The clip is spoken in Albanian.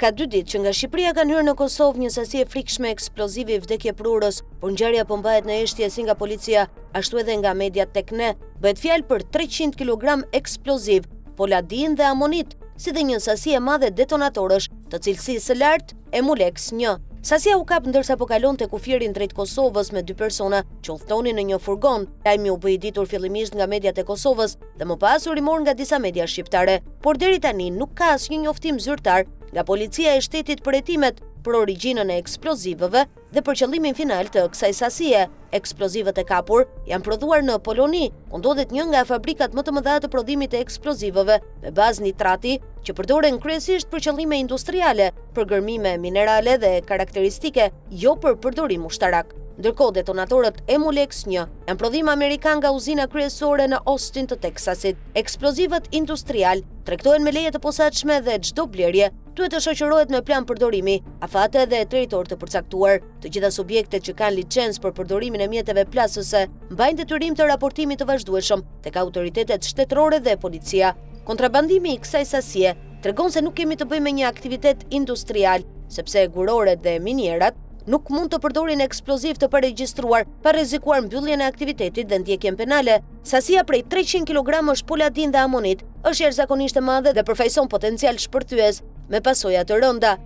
Ka 2 ditë që nga Shqipëria kanë hyrë në Kosovë një sasi e frikshme eksplozivi vdekje prurës, por ngjarja po mbahet në eshtje si nga policia, ashtu edhe nga mediat tek ne. Bëhet fjalë për 300 kg eksploziv, poladin dhe amonit, si dhe një sasi e madhe detonatorësh të cilësisë së lartë Emulex 1. Sasia u kap ndërsa po kalon te kufirin drejt Kosovës me 2 persona që udhtonin në një furgon. Lajmi u bë i ditur fillimisht nga mediat e Kosovës dhe më pas u rimor nga disa media shqiptare, por deri tani nuk ka asnjë njoftim zyrtar nga policia e shtetit për hetimet për origjinën e eksplozivëve dhe për qëllimin final të kësaj sasie. Eksplozivët e kapur janë prodhuar në Poloni, ku ndodhet një nga fabrikat më të mëdha të prodhimit të eksplozivëve me bazë nitrati, që përdoren kryesisht për qëllime industriale, për gërmime minerale dhe karakteristike, jo për përdorim ushtarak. Ndërkohë detonatorët Emulex 1 janë prodhim amerikan nga uzina kryesore në Austin të Teksasit. Eksplozivët industrial tregtohen me leje të posaçme dhe çdo blerje duhet të shoqërohet me plan përdorimi, afate dhe territor të përcaktuar. Të gjitha subjektet që kanë licencë për përdorimin e mjeteve plasëse mbajnë detyrim të raportimit të vazhdueshëm tek autoritetet shtetërore dhe policia. Kontrabandimi i kësaj sasie tregon se nuk kemi të bëjmë me një aktivitet industrial, sepse guroret dhe minierat nuk mund të përdorin eksploziv të paregjistruar pa rrezikuar mbylljen e aktivitetit dhe ndjekjen penale. Sasia prej 300 kg poladin dhe amonit është jashtëzakonisht e madhe dhe përfaqëson potencial shpërthyes me pasoja të rënda.